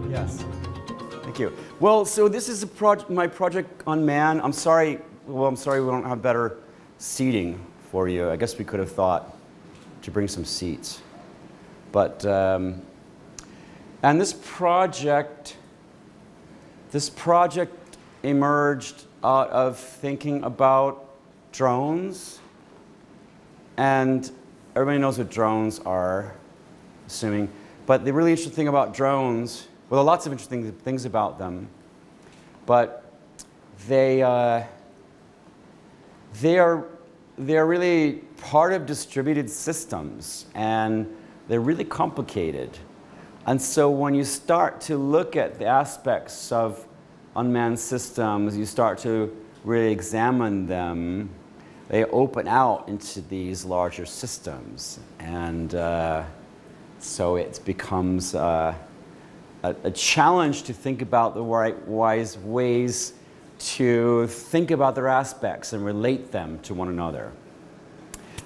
Yes. Thank you. Well, so this is my project Unmanned. I'm sorry we don't have better seating for you. I guess we could have thought to bring some seats. But, and this project emerged out of thinking about drones. And everybody knows what drones are, assuming. But the really interesting thing about drones, well, there are lots of interesting things about them, but they're really part of distributed systems, and they're really complicated. And so when you start to look at the aspects of unmanned systems, you start to really examine them, they open out into these larger systems. And so it becomes a challenge to think about the wise ways to think about their aspects and relate them to one another.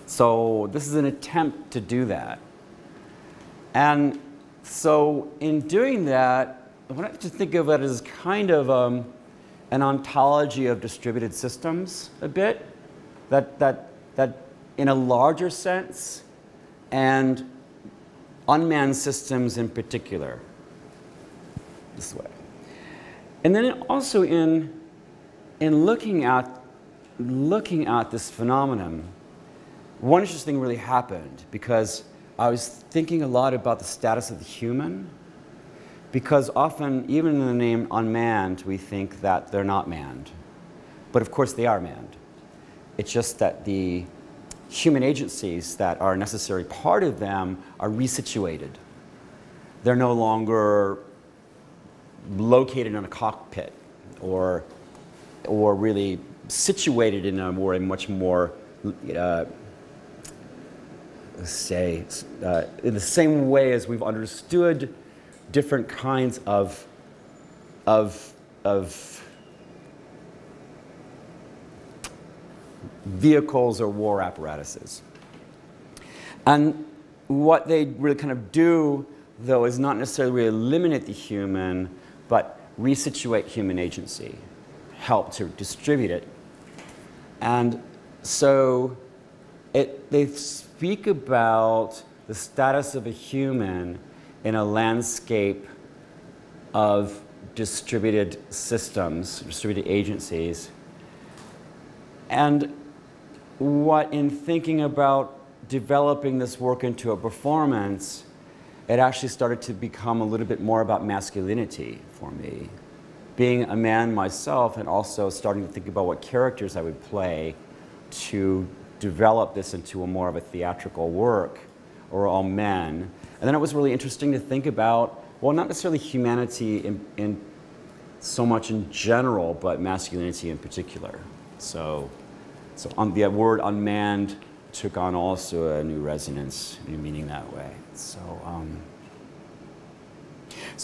So this is an attempt to do that. And so in doing that, I wanted to think of it as kind of an ontology of distributed systems a bit, that in a larger sense, and unmanned systems in particular, this way. And then also in looking at this phenomenon, one interesting thing really happened, because I was thinking a lot about the status of the human, because often, even in the name unmanned, we think that they're not manned. But of course they are manned. It's just that the human agencies that are a necessary part of them are resituated. They're no longer located in a cockpit or really situated in a much more, say, in the same way as we've understood different kinds of vehicles or war apparatuses. And what they really kind of do, though, is not necessarily really eliminate the human, but resituate human agency, help to distribute it. And so they speak about the status of a human in a landscape of distributed systems, distributed agencies. And what, in thinking about developing this work into a performance, it actually started to become a little bit more about masculinity for me. Being a man myself, and also starting to think about what characters I would play to develop this into a more of a theatrical work, or all men. And then it was really interesting to think about, well, not necessarily humanity in so much in general, but masculinity in particular. So the word unmanned took on also a new resonance, new meaning that way. So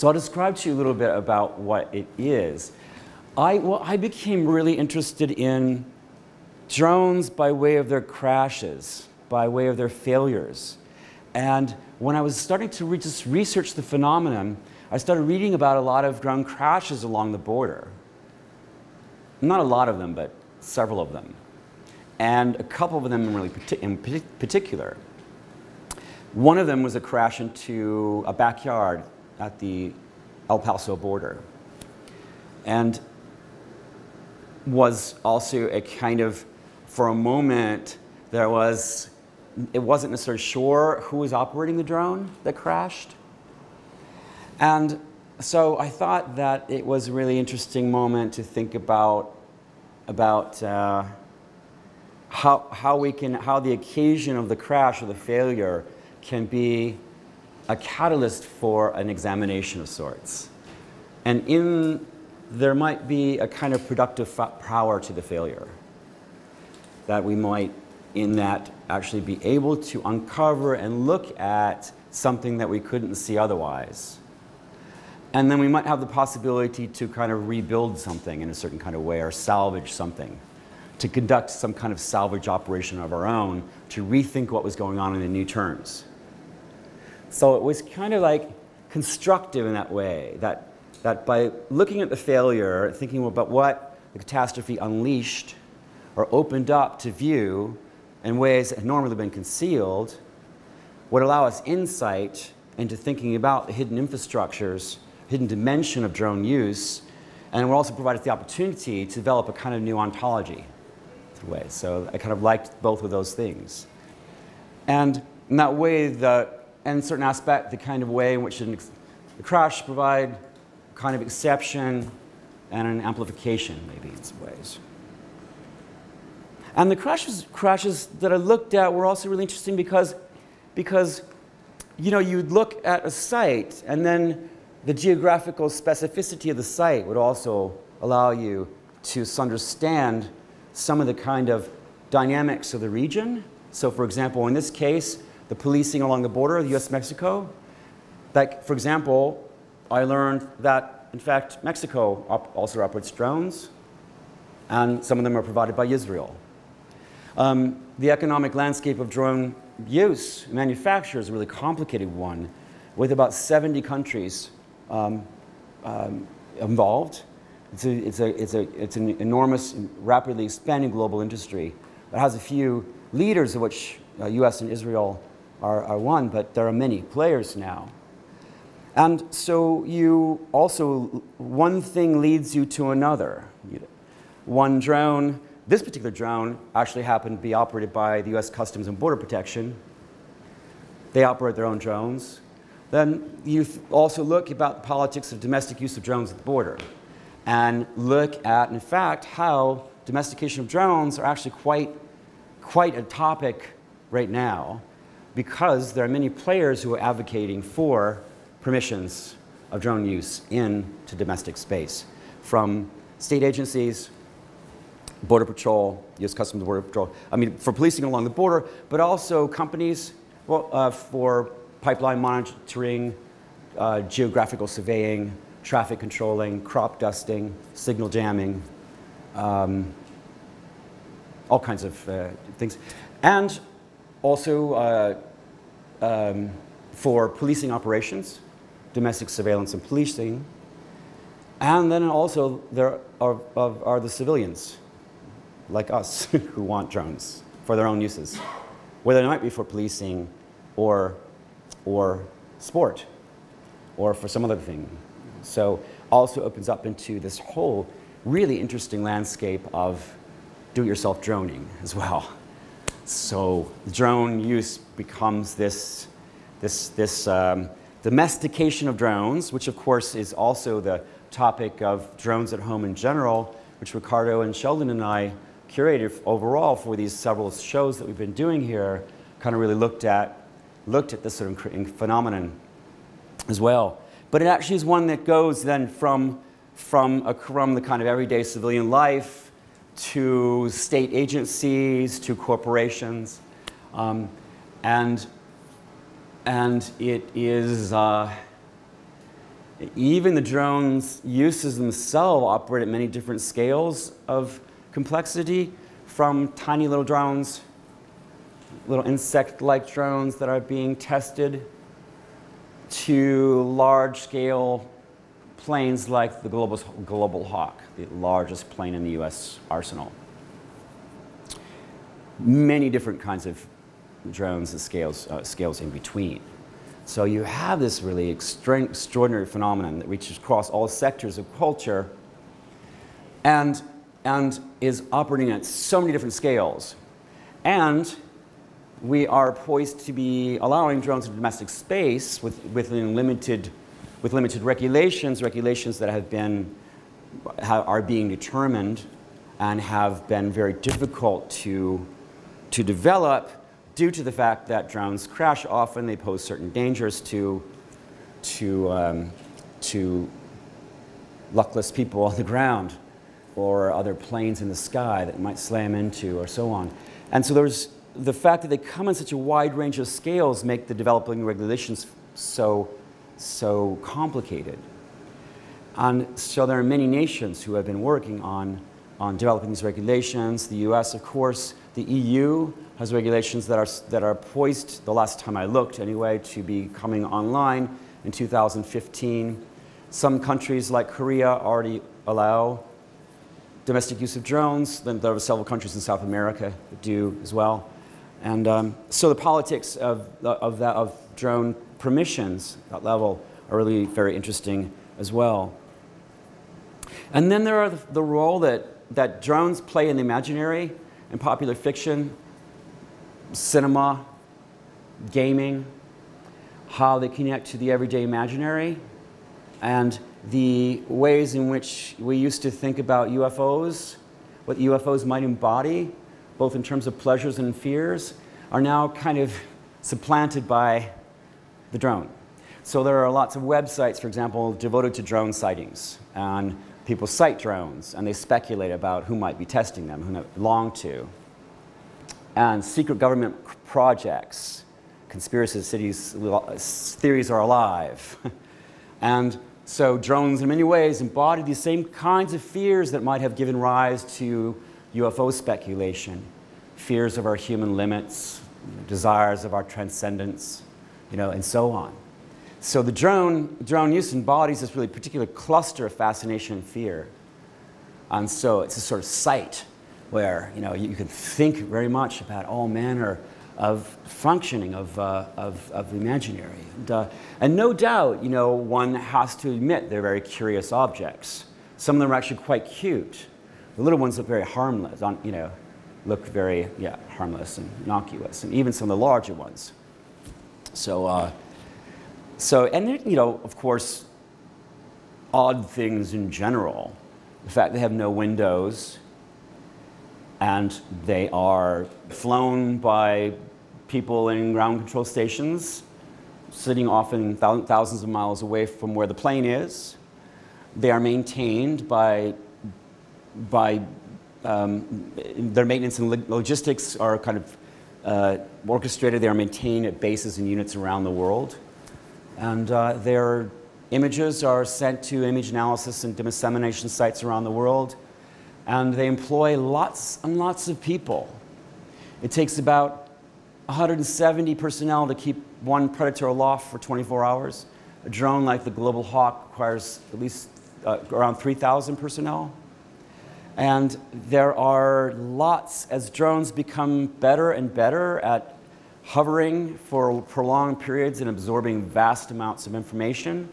I'll describe to you a little bit about what it is. I became really interested in drones by way of their crashes, by way of their failures. And when I was starting to just research the phenomenon, I started reading about a lot of drone crashes along the border. Not a lot of them, but several of them. And a couple of them in particular. One of them was a crash into a backyard at the El Paso border. And was also a kind of, for a moment, it wasn't necessarily sure who was operating the drone that crashed. And so I thought that it was a really interesting moment to think about how the occasion of the crash or the failure can be a catalyst for an examination of sorts. And there might be a kind of productive power to the failure, that we might, in that, actually be able to uncover and look at something that we couldn't see otherwise. And then we might have the possibility to kind of rebuild something in a certain kind of way, or salvage something. to conduct some kind of salvage operation of our own, to rethink what was going on in new terms. So it was kind of like constructive in that way, that by looking at the failure, thinking about what the catastrophe unleashed or opened up to view in ways that had normally been concealed, would allow us insight into thinking about the hidden infrastructures, hidden dimension of drone use, and would also provide us the opportunity to develop a kind of new ontology. Way. So I kind of liked both of those things. And in that way, in a certain aspect, the kind of way in which the crash provide kind of exception and an amplification, maybe in some ways. And the crashes that I looked at were also really interesting because you know, you'd look at a site, and then the geographical specificity of the site would also allow you to understand some of the kind of dynamics of the region. So for example, in this case, the policing along the border of US-Mexico, like for example, I learned that in fact Mexico also operates drones, and some of them are provided by Israel. The economic landscape of drone use, manufacture is a really complicated one, with about 70 countries involved. It's an enormous, rapidly expanding global industry that has a few leaders, of which US and Israel are one, but there are many players now. And so you also, one thing leads you to another. One drone, this particular drone actually happened to be operated by the US Customs and Border Protection. They operate their own drones. Then you also look about the politics of domestic use of drones at the border, and look at, in fact, how domestication of drones are actually quite a topic right now, because there are many players who are advocating for permissions of drone use into domestic space, from state agencies, Border Patrol, US Customs and Border Patrol, I mean, for policing along the border, but also companies for pipeline monitoring, geographical surveying, traffic controlling, crop dusting, signal jamming, all kinds of things. And also for policing operations, domestic surveillance and policing. And then also there are the civilians, like us, who want drones for their own uses, whether it might be for policing or sport or for some other thing. So also opens up into this whole really interesting landscape of do-it-yourself droning as well. So drone use becomes this domestication of drones, which of course is also the topic of drones at home in general, which Ricardo and Sheldon and I curated overall for these several shows that we've been doing here, kind of really looked at this sort of phenomenon as well. But it actually is one that goes then from the kind of everyday civilian life to state agencies, to corporations. And it is, even the drones' uses themselves operate at many different scales of complexity, from tiny little drones, little insect-like drones that are being tested, to large-scale planes like the Global Hawk, the largest plane in the US arsenal. Many different kinds of drones and scales in between. So you have this really extraordinary phenomenon that reaches across all sectors of culture and is operating at so many different scales. And we are poised to be allowing drones in domestic space with limited regulations that are being determined and have been very difficult to develop due to the fact that drones crash often. They pose certain dangers to luckless people on the ground or other planes in the sky that might slam into or so on. And so there's the fact that they come in such a wide range of scales make the developing regulations so complicated. And so there are many nations who have been working on on developing these regulations. The US, of course, the EU has regulations that are poised, the last time I looked anyway, to be coming online in 2015. Some countries like Korea already allow domestic use of drones. Then there are several countries in South America that do as well. And so the politics of drone permissions at that level are really very interesting as well. And then there are the role that drones play in the imaginary, in popular fiction, cinema, gaming, how they connect to the everyday imaginary, and the ways in which we used to think about UFOs, what UFOs might embody, both in terms of pleasures and fears, are now kind of supplanted by the drone. So there are lots of websites, for example, devoted to drone sightings. And people cite drones, and they speculate about who might be testing them, who they belong to. And secret government projects, conspiracy theories are alive. And so drones, in many ways, embody these same kinds of fears that might have given rise to UFO speculation. Fears of our human limits, desires of our transcendence, and so on. So the drone use embodies this really particular cluster of fascination and fear. And so it's a sort of site where you can think very much about all manner of functioning of the imaginary. And no doubt, one has to admit they're very curious objects. Some of them are actually quite cute. The little ones look very harmless, look very, harmless and innocuous, and even some of the larger ones. And then, of course, odd things in general. The fact they have no windows, and they are flown by people in ground control stations, sitting often thousands of miles away from where the plane is. They are maintained by their maintenance and logistics are kind of orchestrated. They are maintained at bases and units around the world. And their images are sent to image analysis and dissemination sites around the world. And they employ lots and lots of people. It takes about 170 personnel to keep one predator aloft for 24 hours. A drone like the Global Hawk requires at least around 3,000 personnel. And there are lots, as drones become better and better at hovering for prolonged periods and absorbing vast amounts of information.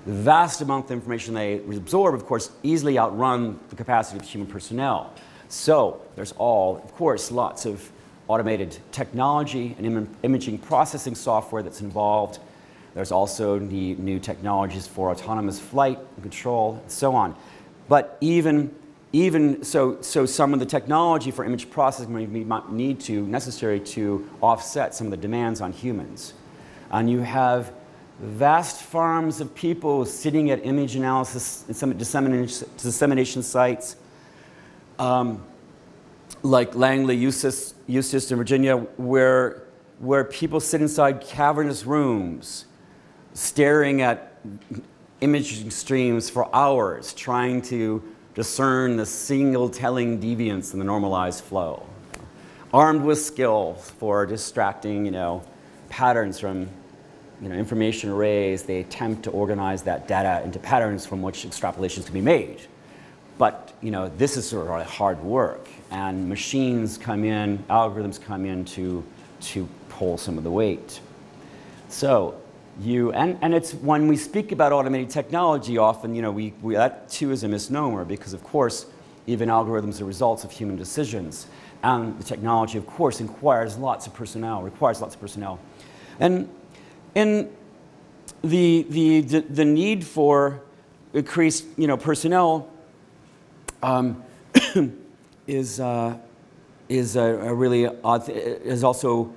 The vast amount of information they absorb, of course, easily outrun the capacity of human personnel. So there's of course, lots of automated technology and imaging processing software that's involved. There's also the new technologies for autonomous flight and control, and so on. But even so some of the technology for image processing may be necessary to offset some of the demands on humans. And you have vast farms of people sitting at image analysis and some dissemination sites, like Langley, UCSD in Virginia, where people sit inside cavernous rooms, staring at imaging streams for hours, trying to discern the single telling deviance in the normalized flow. Armed with skill for distracting, patterns from, information arrays, they attempt to organize that data into patterns from which extrapolations can be made. But, this is sort of hard work, and machines come in, algorithms come in to pull some of the weight. So, and it's when we speak about automated technology, often, that too is a misnomer, because of course, even algorithms are results of human decisions. And the technology, of course, requires lots of personnel. And the need for increased, personnel is really odd, has also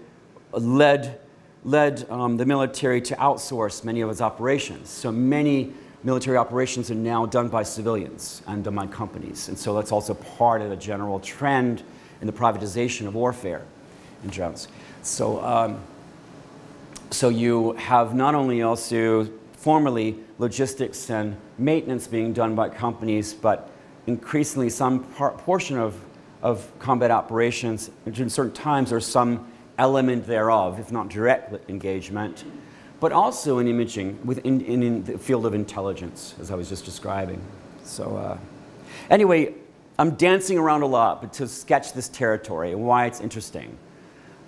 led the military to outsource many of its operations. So many military operations are now done by civilians and done by companies. And so that's also part of a general trend in the privatization of warfare in drones. So, so you have not only also formerly logistics and maintenance being done by companies, but increasingly some portion of combat operations, in certain times there's some element thereof, if not direct engagement, but also in imaging in the field of intelligence, as I was just describing. So anyway, I'm dancing around a lot, but to sketch this territory and why it's interesting,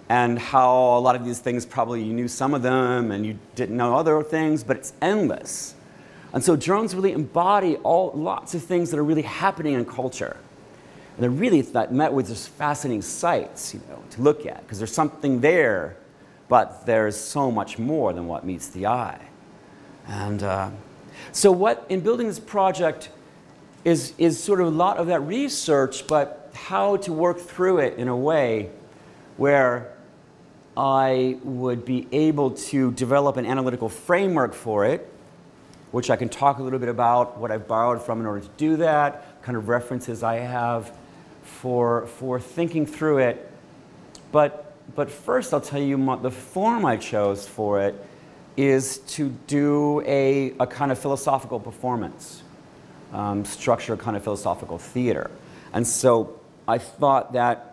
and how a lot of these things, probably you knew some of them and you didn't know other things, but it's endless. And so drones really embody lots of things that are really happening in culture. And they're really met with just fascinating sights, you know, to look at, because there's something there, but there's so much more than what meets the eye. And so what, in building this project, is sort of a lot of that research, but how to work through it in a way where I would be able to develop an analytical framework for it, which I can talk a little bit about what I've borrowed from in order to do that, kind of references I have for thinking through it. But first I'll tell you the form I chose for it is to do a kind of philosophical performance, structure kind of philosophical theater. And so I thought that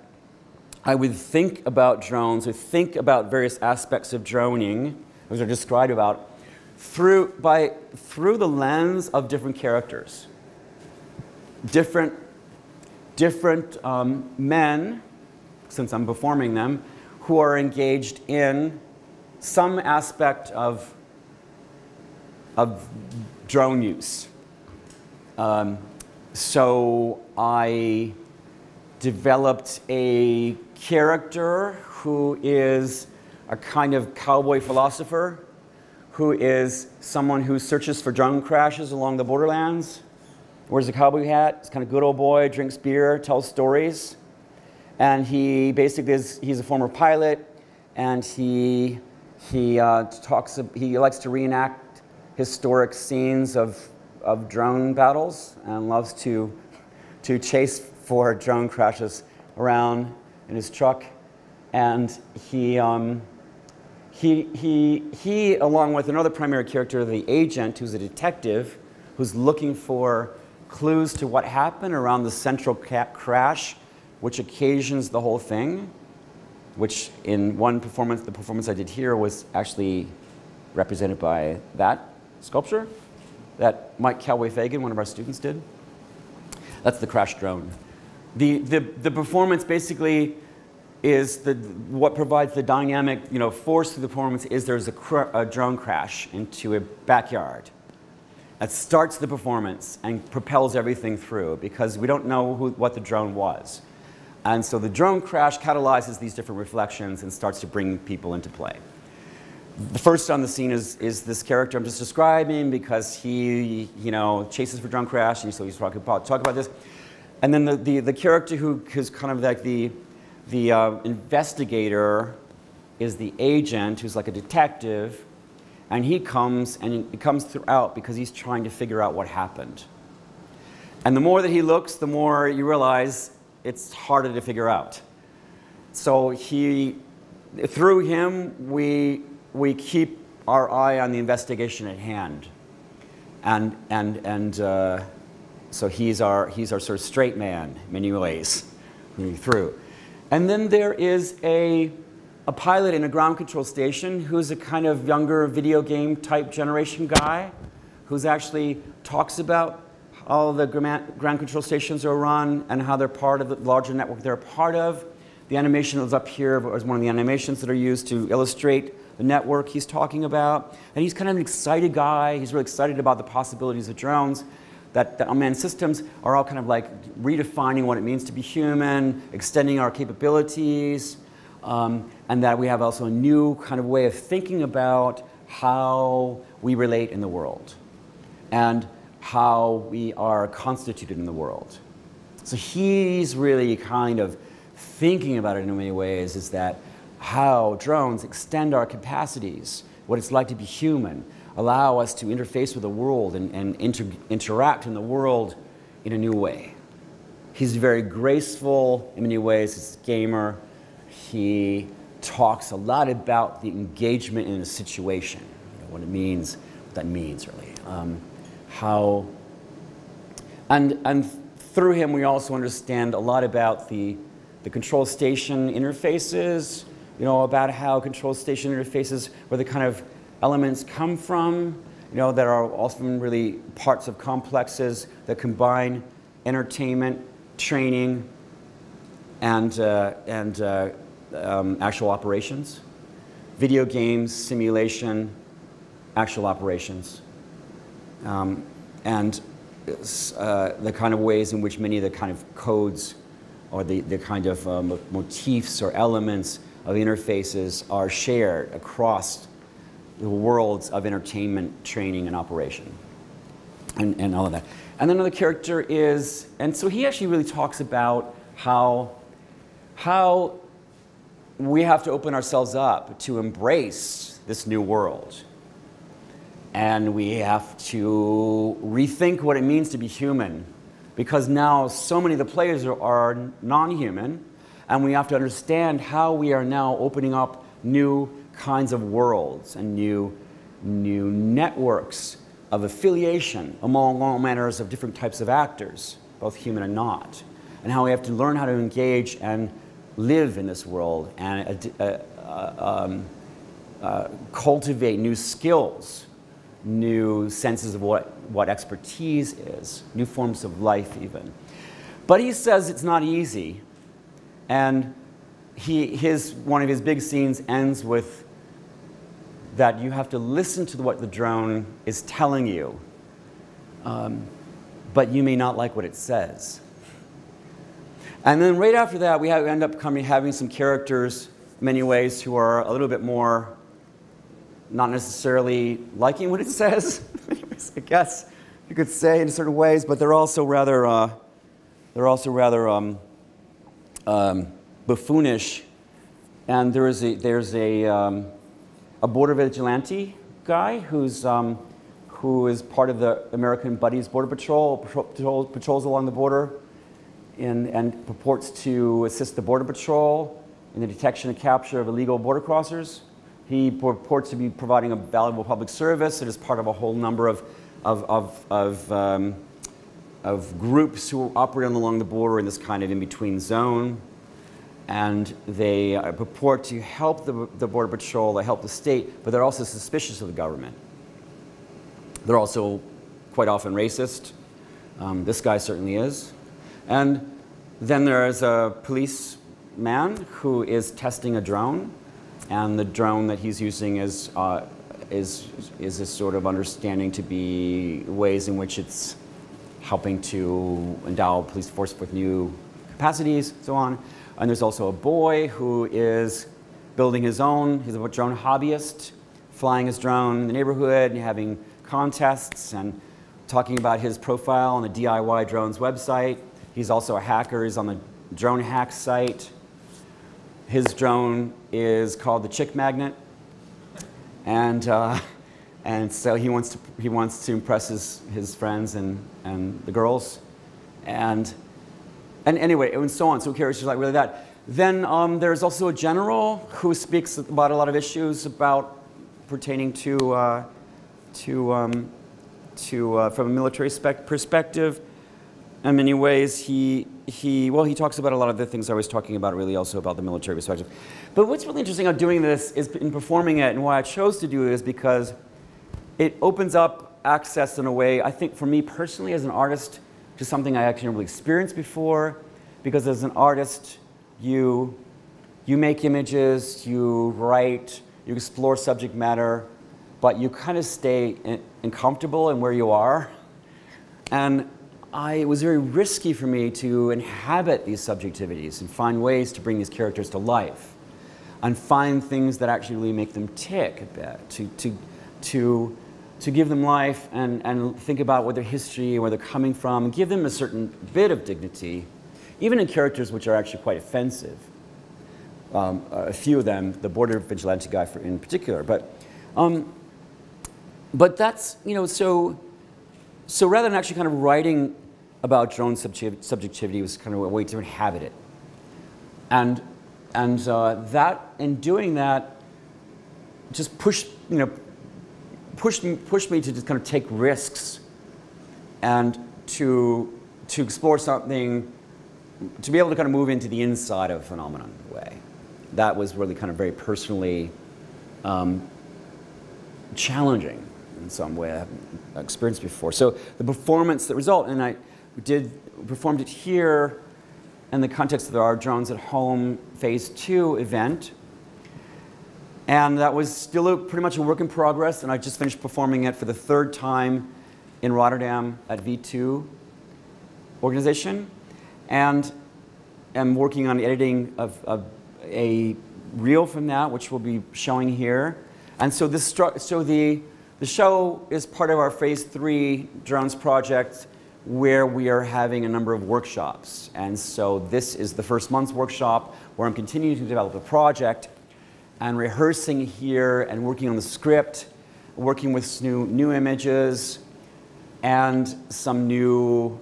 I would think about drones, or think about various aspects of droning, as I described about, through the lens of different characters, different men, since I'm performing them, who are engaged in some aspect of drone use. So I developed a character who is a kind of cowboy philosopher, who is someone who searches for drone crashes along the borderlands, wears a cowboy hat, is kind of good old boy, drinks beer, tells stories. And he basically he's a former pilot, and he likes to reenact historic scenes of drone battles, and loves to chase for drone crashes around in his truck. And he along with another primary character, the agent, who's a detective, who's looking for clues to what happened around the central crash, which occasions the whole thing, which in one performance, the performance I did here, was actually represented by that sculpture that Mike Cowboy Fagan, one of our students, did. That's the crash drone. The performance basically is what provides the dynamic, force to the performance is there's a drone crash into a backyard. That starts the performance and propels everything through, because we don't know what the drone was. And so the drone crash catalyzes these different reflections and starts to bring people into play. The first on the scene is this character I'm just describing, because he chases for drone crash, and so he's talking about this. And then the character who's kind of like the investigator is the agent, who's like a detective, and he comes, and it comes throughout because he's trying to figure out what happened. And the more that he looks, the more you realize it's harder to figure out. So through him, we keep our eye on the investigation at hand, and so he's our sort of straight man in many ways through. And then there is a pilot in a ground control station who's a kind of younger video game type generation guy, who's actually talks about how the ground control stations are run and how they're part of the larger network they're a part of. The animation that's up here is one of the animations that are used to illustrate the network he's talking about. And he's kind of an excited guy. He's really excited about the possibilities of drones, that unmanned systems are all kind of like redefining what it means to be human, extending our capabilities, and that we have also a new kind of way of thinking about how we relate in the world and how we are constituted in the world. So he's really kind of thinking about it in many ways, is that how drones extend our capacities, what it's like to be human, allow us to interface with the world and interact in the world in a new way. He's very graceful in many ways. He's a gamer. He talks a lot about the engagement in a situation, what it means, what that means really. And through him, we also understand a lot about the control station interfaces, about how control station interfaces, where the kind of elements come from, that are often really parts of complexes that combine entertainment, training, and actual operations. Video games, simulation, actual operations. And the kind of ways in which many of the kind of codes or the kind of motifs or elements of interfaces are shared across the worlds of entertainment, training, and operation, and all of that. And then another character is, and so he actually really talks about how we have to open ourselves up to embrace this new world. And we have to rethink what it means to be human, because now so many of the players are non-human, and we have to understand how we are now opening up new kinds of worlds and new networks of affiliation among all manners of different types of actors, both human and not, and how we have to learn how to engage and live in this world and cultivate new skills, new senses of what expertise is, new forms of life even. But he says it's not easy, and one of his big scenes ends with that you have to listen to what the drone is telling you, but you may not like what it says. And then right after that, we end up having some characters, in many ways, who are a little bit more not necessarily liking what it says, I guess you could say in certain ways, but they're also rather buffoonish. And there's a border vigilante guy who is part of the American Buddies Border Patrol, patrols along the border, and purports to assist the Border Patrol in the detection and capture of illegal border crossers. He purports to be providing a valuable public service. It is part of a whole number of groups who operate along the border in this kind of in-between zone. And they purport to help the Border Patrol, they help the state, but they're also suspicious of the government. They're also quite often racist. This guy certainly is. And then there is a policeman who is testing a drone, and the drone that he's using is a sort of understanding to be ways in which it's helping to endow police force with new capacities, so on. And there's also a boy who is building his own, he's a drone hobbyist, flying his drone in the neighborhood and having contests and talking about his profile on the DIY Drones website. He's also a hacker, he's on the drone hack site. His drone is called the Chick Magnet. And so he wants to impress his friends and the girls. And anyway, and so on. So characters like really that. Then there's also a general who speaks about a lot of issues pertaining to from a military perspective. In many ways, he talks about a lot of the things I was talking about, really also about the military perspective. But what's really interesting about doing this is in performing it, and why I chose to do it is because it opens up access in a way, I think for me personally as an artist, to something I actually never really experienced before. Because as an artist, you make images, you write, you explore subject matter, but you kind of stay uncomfortable in where you are. And it was very risky for me to inhabit these subjectivities and find ways to bring these characters to life and find things that actually really make them tick a bit, to give them life and think about what their history, where they're coming from, and give them a certain bit of dignity, even in characters which are actually quite offensive. A few of them, the border vigilante guy in particular, but that's, so rather than actually kind of writing about drone subjectivity, was kind of a way to inhabit it. And that, in doing that, just pushed me to just kind of take risks and to to explore something, to be able to kind of move into the inside of a phenomenon in a way. That was really kind of very personally challenging in some way I haven't experienced before. So the performance that result, and I performed it here in the context of the Our Drones at Home Phase 2 event. And that was still pretty much a work in progress, and I just finished performing it for the 3rd time in Rotterdam at V2 organization. And I'm working on editing of a reel from that, which we'll be showing here. And so the show is part of our Phase 3 Drones project, where we are having a number of workshops. And so this is the first month's workshop where I'm continuing to develop a project and rehearsing here and working on the script, working with new images and some new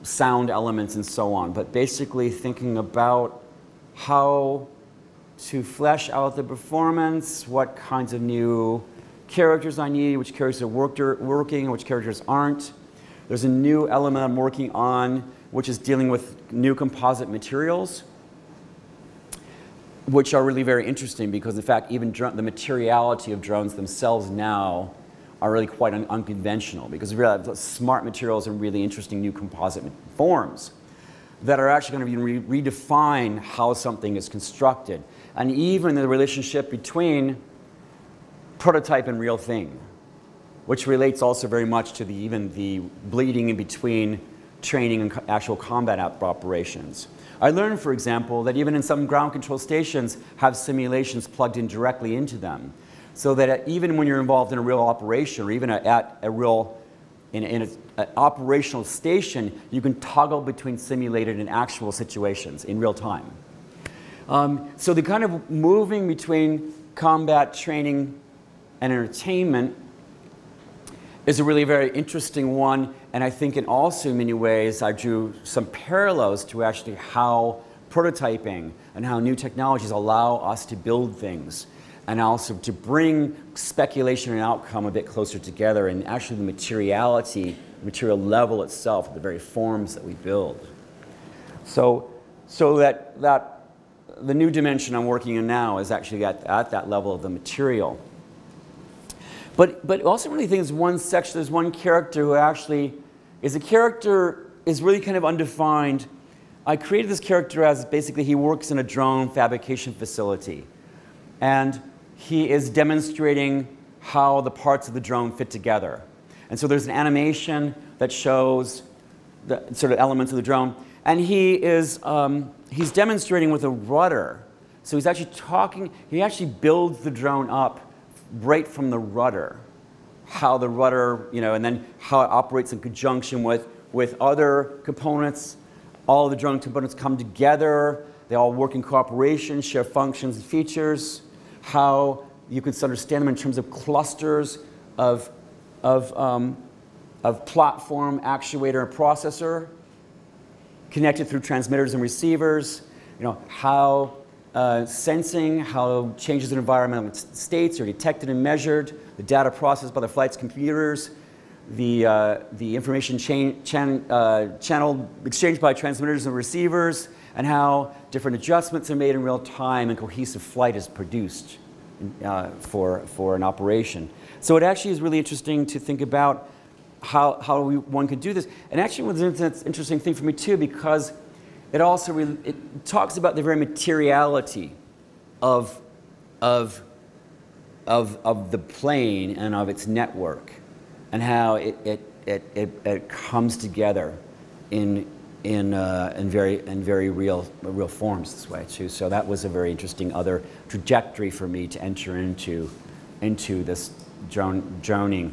sound elements and so on. But basically thinking about how to flesh out the performance, what kinds of new characters I need, which characters are working, which characters aren't. There's a new element I'm working on, which is dealing with new composite materials, which are really very interesting because, in fact, even the materiality of drones themselves now are really quite unconventional, because we have smart materials and really interesting new composite forms that are actually going to redefine how something is constructed, and even the relationship between prototype and real thing, which relates also very much to even the bleeding in between training and actual combat operations. I learned, for example, that even in some ground control stations have simulations plugged in directly into them, so that even when you're involved in a real operation, or even at a real in an operational station, you can toggle between simulated and actual situations in real time. So the kind of moving between combat training and entertainment is a really very interesting one, and I think in also many ways I drew some parallels to actually how prototyping and how new technologies allow us to build things, and also to bring speculation and outcome a bit closer together, and actually the materiality, material level itself, the very forms that we build. So that the new dimension I'm working in now is actually at that level of the material. But also really think there's one character who actually is really kind of undefined. I created this character as basically he works in a drone fabrication facility. And he is demonstrating how the parts of the drone fit together. And so there's an animation that shows the sort of elements of the drone. And he's demonstrating with a rudder. So he actually builds the drone up right from the rudder, how the rudder, and then how it operates in conjunction with other components. All the drone components come together, they all work in cooperation, share functions and features, how you can understand them in terms of clusters of platform, actuator, and processor, connected through transmitters and receivers, how sensing, how changes in environmental states are detected and measured, the data processed by the flight's computers, the information channel exchanged by transmitters and receivers, and how different adjustments are made in real time and cohesive flight is produced for an operation. So it actually is really interesting to think about how one could do this. And actually it was an interesting thing for me too, because it also it talks about the very materiality of the plane and of its network, and how it comes together in very real forms this way too. So that was a very interesting other trajectory for me to enter into this droning,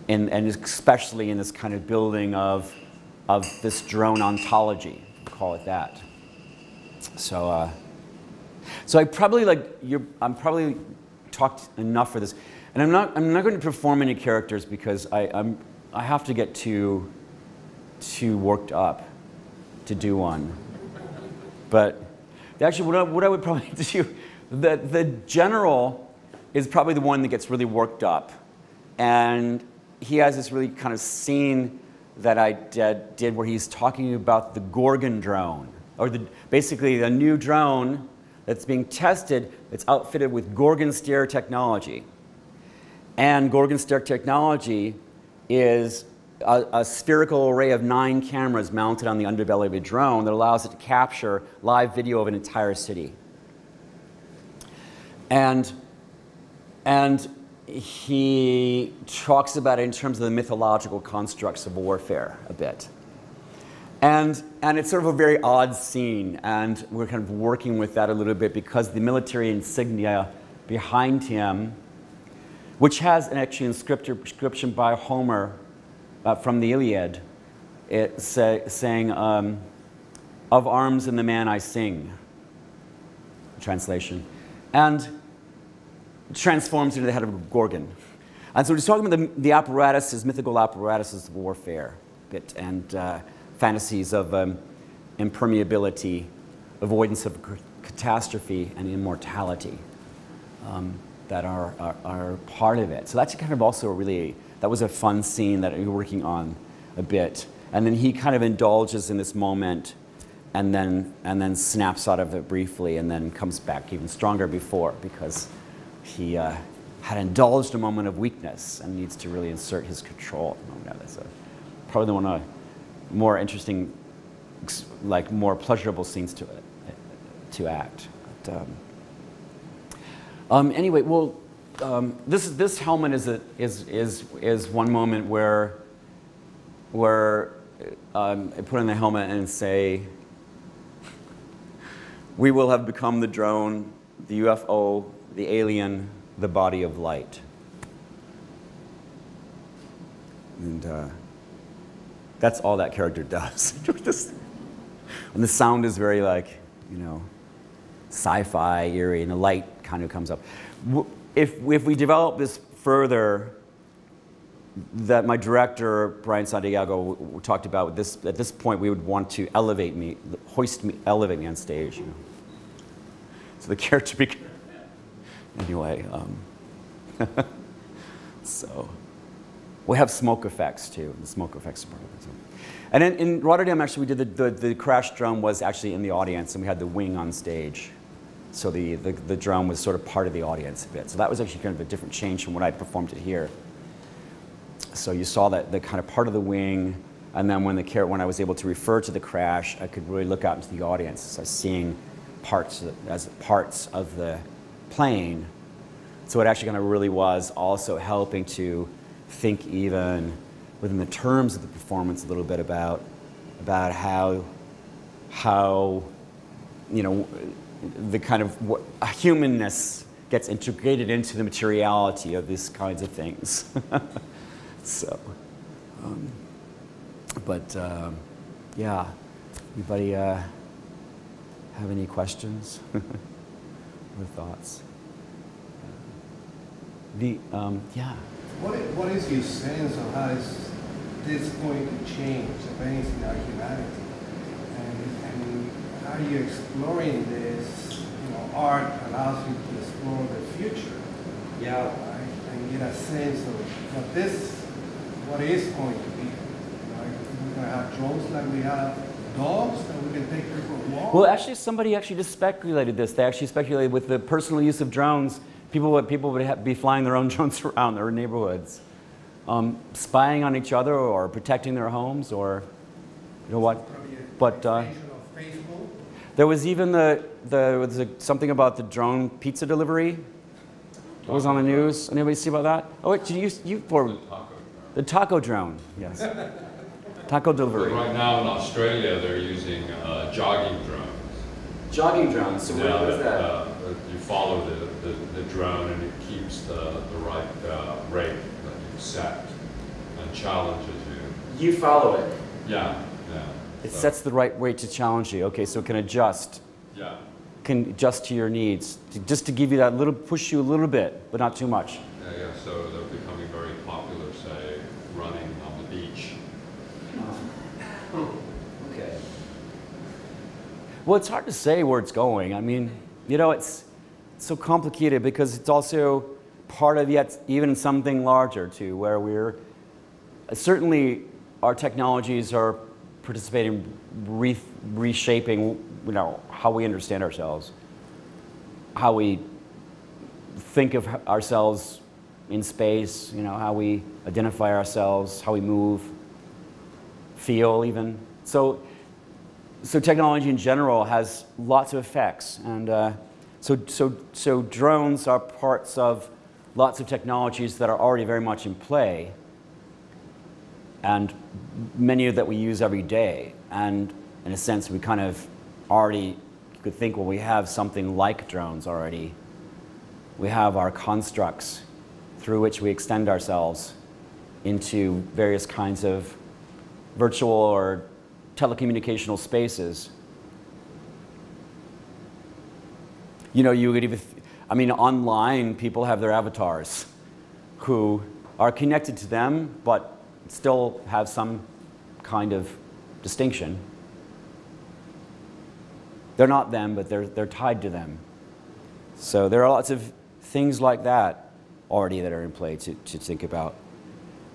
and especially in this kind of building of this drone ontology. Call it that. So I probably I'm probably talked enough for this, and I'm not going to perform any characters because I have to get too worked up to do one. But actually, what I would probably do, the general is probably the one that gets really worked up, and he has this really kind of scene that I did where he's talking about the Gorgon drone, or basically the new drone that's being tested that's outfitted with Gorgon stare technology. And Gorgon stare technology is a spherical array of 9 cameras mounted on the underbelly of a drone that allows it to capture live video of an entire city. And he talks about it in terms of the mythological constructs of warfare a bit. And it's sort of a very odd scene, and we're kind of working with that a little bit because the military insignia behind him, which has an actually inscription by Homer from the Iliad, saying, "Of arms and the man I sing," translation, and transforms into the head of a Gorgon. And so he's talking about the apparatuses, mythical apparatuses of warfare, and fantasies of impermeability, avoidance of catastrophe, and immortality that are part of it. So that's kind of also that was a fun scene that we were working on a bit. And then he kind of indulges in this moment and then snaps out of it briefly and then comes back even stronger before because he had indulged a moment of weakness and needs to really insert his control at the moment of it. So probably one of the more interesting, like more pleasurable scenes to act. But, anyway, well, this helmet is one moment where I put on the helmet and say, "We will have become the drone, the UFO, the alien, the body of light." And that's all that character does. And the sound is very sci-fi, eerie, and the light kind of comes up. If we develop this further, that my director, Brian Santiago, talked about this, at this point we would want to elevate me on stage. So the character anyway, so we have smoke effects too. The smoke effects are part of it too. And in Rotterdam, actually, we did the crash drone was actually in the audience, and we had the wing on stage. So the drone was sort of part of the audience a bit. So that was actually kind of a different change from when I performed it here. So you saw that the kind of part of the wing, and then when I was able to refer to the crash, I could really look out into the audience. So I was seeing parts of the plane. So it actually kind of really was also helping to think even within the terms of the performance a little bit about how the kind of humanness gets integrated into the materiality of these kinds of things. So, yeah. Anybody have any questions or thoughts? Yeah. What is your sense of how is this going to change, if anything, our humanity? And how are you exploring this? Art allows you to explore the future. Yeah. Right? And get a sense of what is going to be. Right? We're going to have drones like we have dogs that we can take people walk. Well, actually, somebody actually just speculated this. They actually speculated with the personal use of drones, people would be flying their own drones around their neighborhoods, spying on each other or protecting their homes, or what. But there was even something about the drone pizza delivery. It was on the news. Anybody see about that? Oh wait, the taco drone? Yes. Taco delivery. Right now in Australia, they're using jogging drones. Jogging drones. So what is that? You follow the drone, and it keeps the right rate that you set and challenges you. You follow it. Yeah. It sets the right rate to challenge you. Okay, so it can adjust. Yeah. Can adjust to your needs, just to give you that little, push you a little bit, but not too much. Yeah. So they're becoming very popular, say, running on the beach. Okay. Well, it's hard to say where it's going. I mean, it's so complicated because it's also part of yet even something larger too, where we're certainly our technologies are participating, reshaping, how we understand ourselves, how we think of ourselves in space, how we identify ourselves, how we move, feel even. So technology in general has lots of effects, and so drones are parts of lots of technologies that are already very much in play, and many that we use every day. And in a sense, we kind of already, you could think, well, we have something like drones already. We have our constructs through which we extend ourselves into various kinds of virtual or telecommunicational spaces. You could even, online people have their avatars who are connected to them, but still have some kind of distinction. They're not them, but they're tied to them. So there are lots of things like that already that are in play to think about.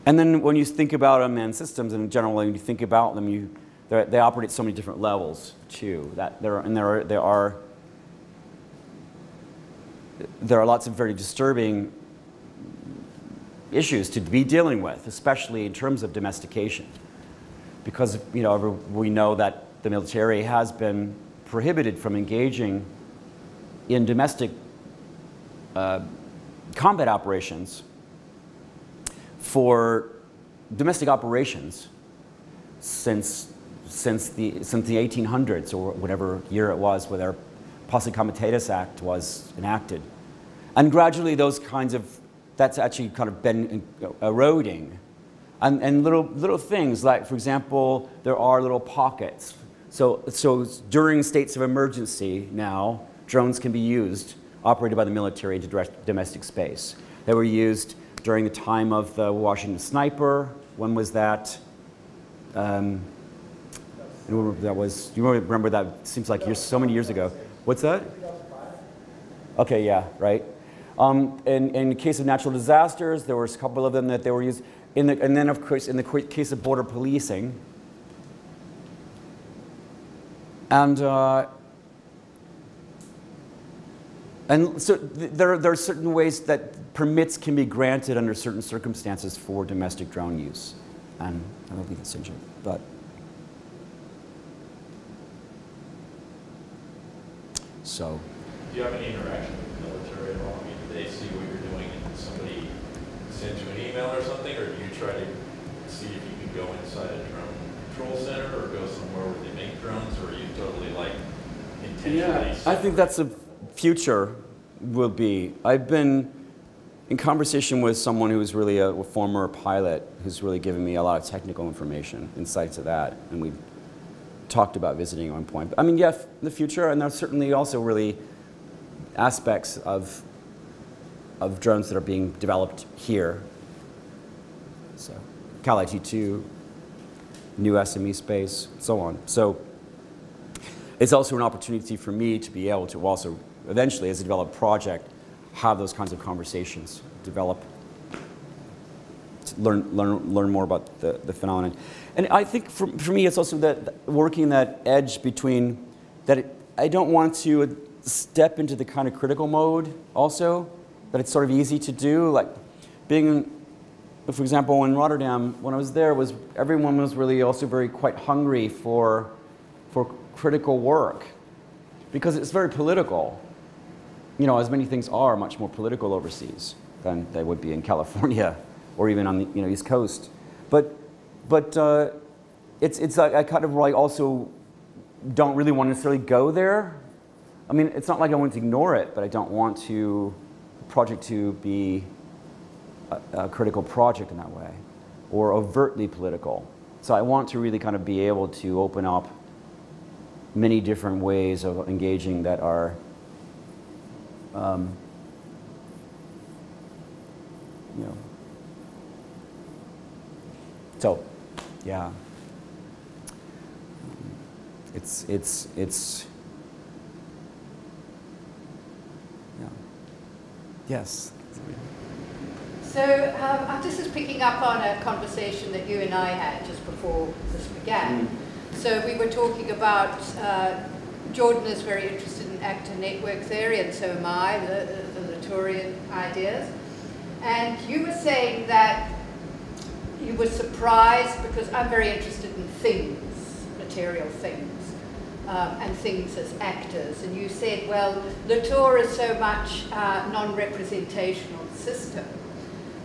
And then when you think about unmanned systems, and generally when you think about them, they operate at so many different levels too. There are lots of very disturbing issues to be dealing with, especially in terms of domestication, because we know that the military has been prohibited from engaging in domestic combat operations for domestic operations since the 1800s, or whatever year it was where their Posse Comitatus Act was enacted. And gradually that's actually kind of been eroding. And little things like, for example, there are little pockets. So during states of emergency now, drones can be used, operated by the military into domestic space. They were used during the time of the Washington Sniper. When was that? That was, you remember that? Seems like so many years ago. What's that? Okay, yeah, right. In the case of natural disasters, there were a couple of them that they were used. And then, of course, in the case of border policing. And so there are certain ways that permits can be granted under certain circumstances for domestic drone use. And I don't think that's injured, but. So. Do you have any interaction with the military at all? I mean, do they see what you're doing and somebody sends you an email or something, or do you try to see if you can go inside a drone control center or go somewhere where they make drones, or are you totally intentionally? Yeah, I think that's a future will be. I've been in conversation with someone who's really a former pilot who's really given me a lot of technical information, insights of that, and we talked about visiting at one point. But, yeah, in the future, and there's certainly also really aspects of drones that are being developed here. So, Cal IT2, new SME space, so on. So, it's also an opportunity for me to be able to also, eventually, as a developed project, have those kinds of conversations, learn more about the phenomenon. And I think for me, it's also that working that edge between that I don't want to step into the kind of critical mode also, that it's sort of easy to do. Like being, for example, in Rotterdam, when I was there, everyone was really also quite hungry for critical work, because it's very political. As many things are much more political overseas than they would be in California or even on the East Coast. But it's like I kind of also don't really want to necessarily go there. I mean, it's not like I want to ignore it, but I don't want the project to be a critical project in that way, or overtly political. So I want to really kind of be able to open up many different ways of engaging that are so, yeah, it's yeah, yes. This is picking up on a conversation that you and I had just before this began. So we were talking about, Jordan is very interested in actor network theory, and so am I, the Latourian ideas. And you were saying that you were surprised, because I'm very interested in things, material things, and things as actors. And you said, well, Latour is so much non-representational system.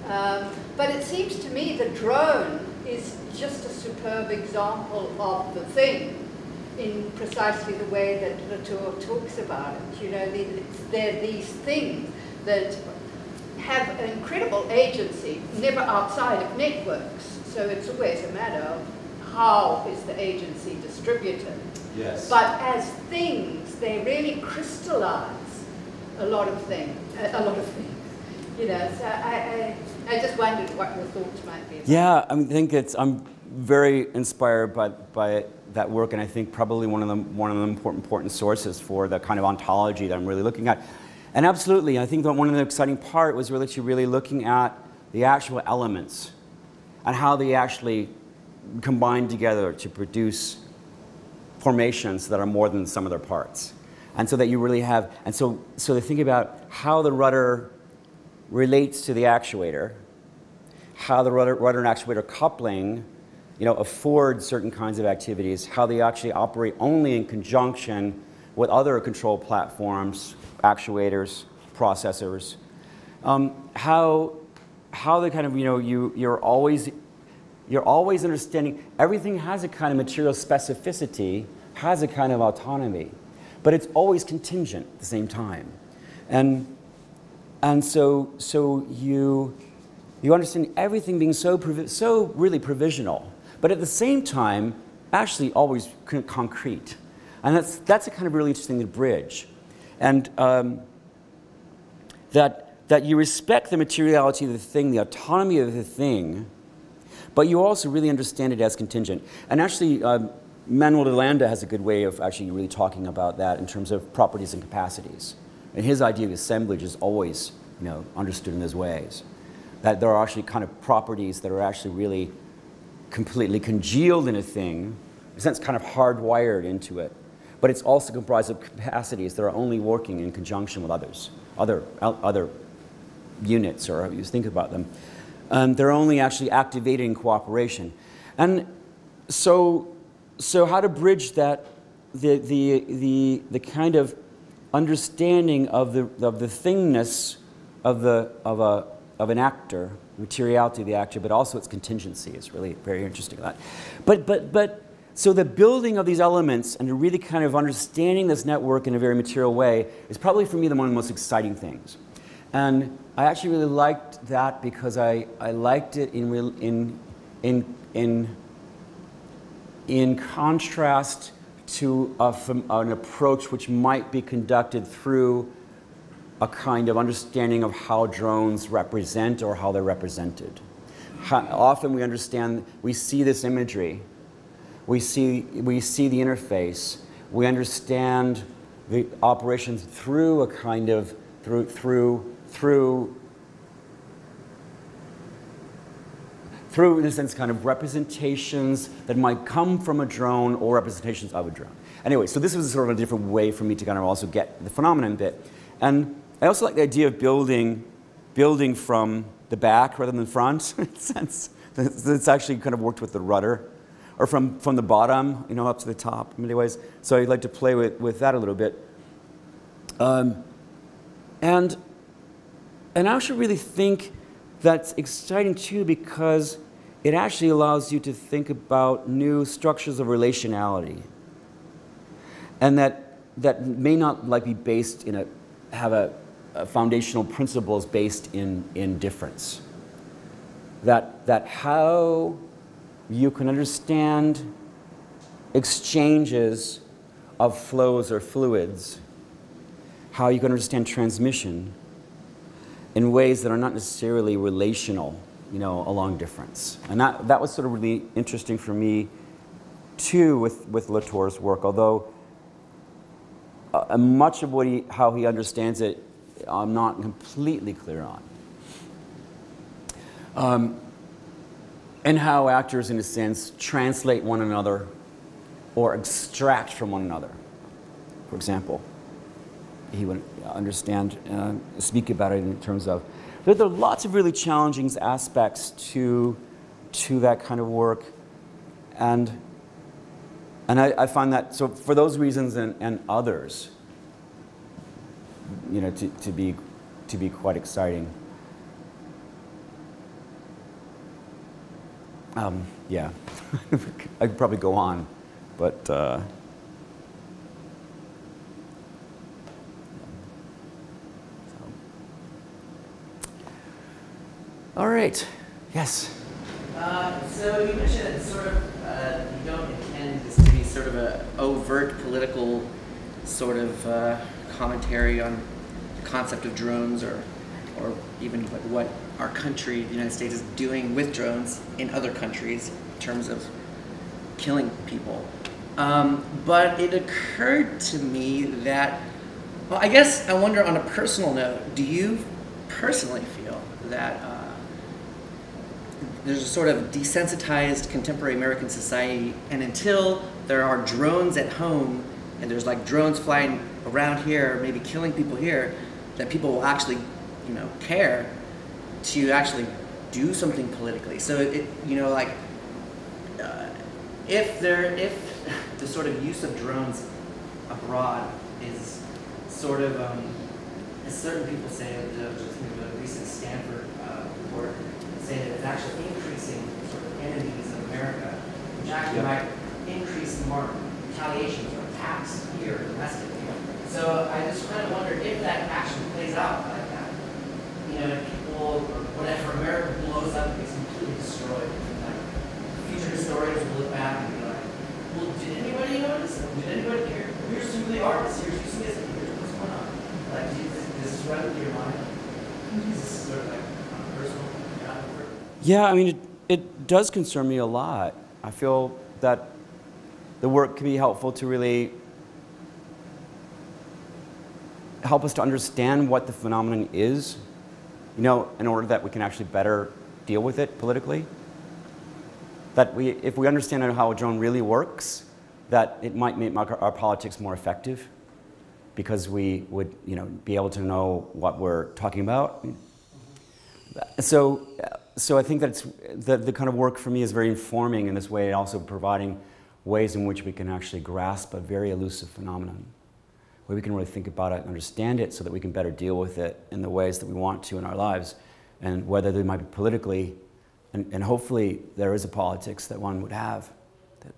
But it seems to me the drone is just a superb example of the thing in precisely the way that Latour talks about it. You know, they're these things that have an incredible agency, never outside of networks. So it's always a matter of how is the agency distributed. Yes. But as things, they really crystallize a lot of things. You know, so I just wondered what your thoughts might be. Yeah, I think I'm very inspired by that work, and I think probably one of the important sources for the kind of ontology that I'm really looking at. And absolutely, I think that one of the exciting part was really looking at the actual elements and how they actually combine together to produce formations that are more than the sum of their parts. And so that you really have, and so to think about how the rudder relates to the actuator, how the rudder and actuator coupling, you know, afford certain kinds of activities, how they actually operate only in conjunction with other control platforms, actuators, processors, how they kind of, you know, you're always understanding everything has a kind of material specificity, has a kind of autonomy, but it's always contingent at the same time. And so you understand everything being so really provisional, but at the same time, actually always concrete. And that's a kind of really interesting bridge. And that you respect the materiality of the thing, the autonomy of the thing, but you also really understand it as contingent. And actually, Manuel de Landa has a good way of actually really talking about that in terms of properties and capacities. And his idea of assemblage is always, you know, understood in those ways. That there are actually kind of properties that are actually really completely congealed in a thing, in a sense kind of hardwired into it. But it's also comprised of capacities that are only working in conjunction with other units, or how you think about them. They're only actually activated in cooperation. And so how to bridge that, the kind of understanding of the thingness of an actor, materiality of the actor, but also its contingency is really very interesting. But so the building of these elements and really kind of understanding this network in a very material way is probably for me one of the most exciting things. And I actually really liked that because I liked it in contrast to an approach which might be conducted through a kind of understanding of how drones represent or how they're represented. Often we see this imagery, we see the interface, we understand the operations through a kind of, through in a sense kind of representations that might come from a drone or representations of a drone. Anyway, so this was sort of a different way for me to kind of also get the phenomenon bit. And I also like the idea of building from the back rather than the front, in a sense. It's actually kind of worked with the rudder, or from the bottom, you know, up to the top in many ways. So I'd like to play with that a little bit. And I actually really think that's exciting too, because it actually allows you to think about new structures of relationality, and that may not like be based in have a foundational principles based in difference. That how you can understand exchanges of flows or fluids, how you can understand transmission in ways that are not necessarily relational, you know, along difference. And that was sort of really interesting for me too with Latour's work, although much of how he understands it, I'm not completely clear on. And how actors, in a sense, translate one another or extract from one another. For example, he would understand, speak about it in terms of, there are lots of really challenging aspects to that kind of work. And I find that, so for those reasons and others, you know, to be quite exciting. Yeah, I could probably go on, but so. All right, yes. So you mentioned that sort of you don't intend this to be sort of an overt political sort of commentary on the concept of drones or even like what our country, the United States, is doing with drones in other countries in terms of killing people. But it occurred to me that, well, I guess I wonder on a personal note, do you personally feel that there's a sort of desensitized contemporary American society, and until there are drones at home and there's like drones flying around here, maybe killing people here, that people will actually, you know, care to actually do something politically. So you know, like if the sort of use of drones abroad is sort of, as certain people say, the recent Stanford report say that it's actually increasing sort of enemies of America, which actually might increase the more retaliations or attacks here domestically. So I just kind of wonder if that actually plays out like that. You know, if people, or whatever, America blows up and gets completely destroyed. Like, future historians will look back and be like, well, did anybody notice? Did anybody care? Here's some of the artists, here's UCSD, here's what's going on. Like, does this run through your mind? Is this sort of like personal? Yeah, I mean, it does concern me a lot. I feel that the work can be helpful to really help us to understand what the phenomenon is, you know, in order that we can actually better deal with it politically. That if we understand how a drone really works, that it might make our politics more effective, because we would, you know, be able to know what we're talking about. So I think that the kind of work for me is very informing in this way, also providing ways in which we can actually grasp a very elusive phenomenon, where we can really think about it and understand it so that we can better deal with it in the ways that we want to in our lives, and whether they might be politically, and hopefully there is a politics that one would have.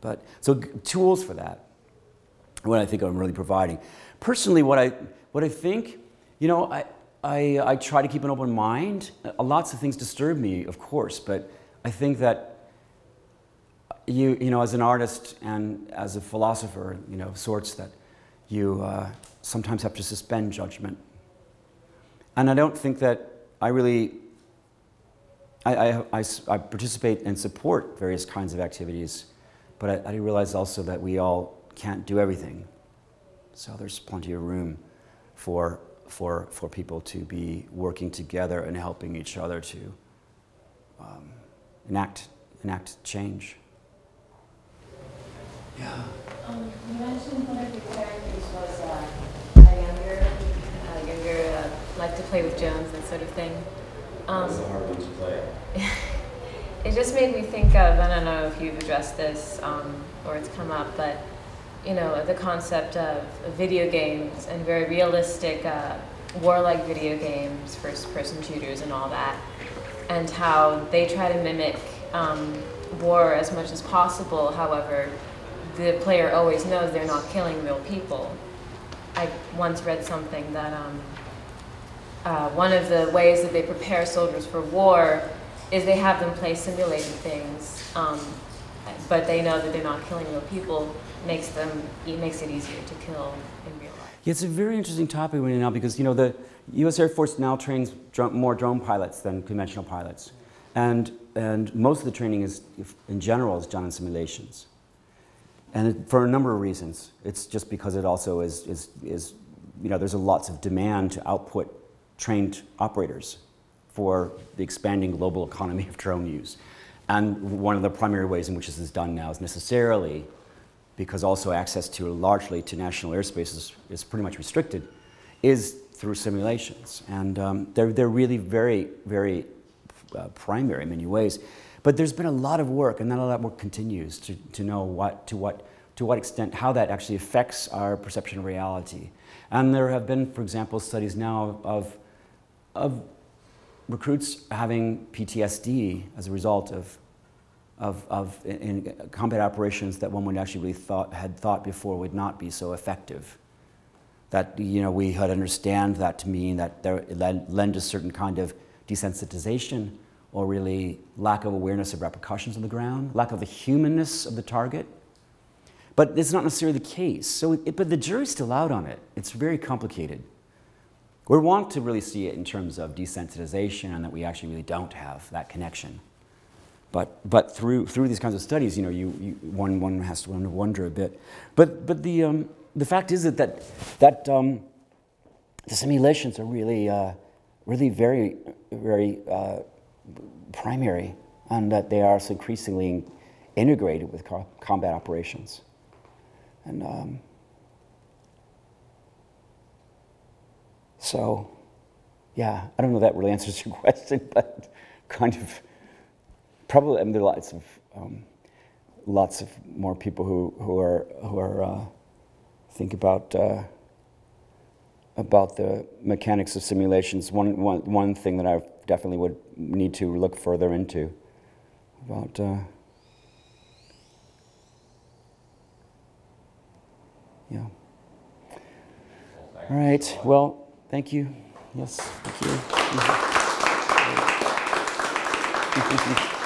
But so tools for that, what I think I'm really providing. Personally, what I think, you know, I try to keep an open mind. Lots of things disturb me, of course, but I think that you know, as an artist and as a philosopher, you know, of sorts, that you sometimes have to suspend judgment. And I don't think that I really, I participate and support various kinds of activities, but I realize also that we all can't do everything. So there's plenty of room for people to be working together and helping each other to enact change. Yeah. You mentioned one of your characters was a younger, like to play with drones, that sort of thing. That's a hard one to play. It just made me think of, I don't know if you've addressed this or it's come up, but you know, the concept of video games and very realistic warlike video games, first-person shooters and all that, and how they try to mimic war as much as possible. However, the player always knows they're not killing real people. I once read something that one of the ways that they prepare soldiers for war is they have them play simulated things, but they know that they're not killing real people. It makes it easier to kill in real life. Yeah, it's a very interesting topic right now, because you know the U.S. Air Force now trains more drone pilots than conventional pilots, and most of the training is, in general, is done in simulations, and for a number of reasons. It's just because it also is you know, there's lots of demand to output trained operators, for the expanding global economy of drone use. And one of the primary ways in which this is done now is necessarily, because also access to largely to national airspace is pretty much restricted, is through simulations. And they're really very, very primary in many ways. But there's been a lot of work, and then a lot of work continues to know to what extent, how that actually affects our perception of reality. And there have been, for example, studies now of recruits having PTSD as a result in combat operations that one would actually really had thought before would not be so effective. That, you know, we had understand that to mean that it lend a certain kind of desensitization, or really lack of awareness of repercussions on the ground, lack of the humanness of the target. But it's not necessarily the case. So, but the jury's still out on it. It's very complicated. We want to really see it in terms of desensitization, and that we actually really don't have that connection. But through these kinds of studies, you know, one has to wonder a bit. But the fact is that the simulations are really very, very primary, and that they are so increasingly integrated with combat operations. And so, yeah, I don't know if that really answers your question, but kind of probably. I mean, there are lots of more people who are think about the mechanics of simulations. One thing that I definitely would need to look further into about. Yeah. All right. Well, thank you. Yes. Thank you.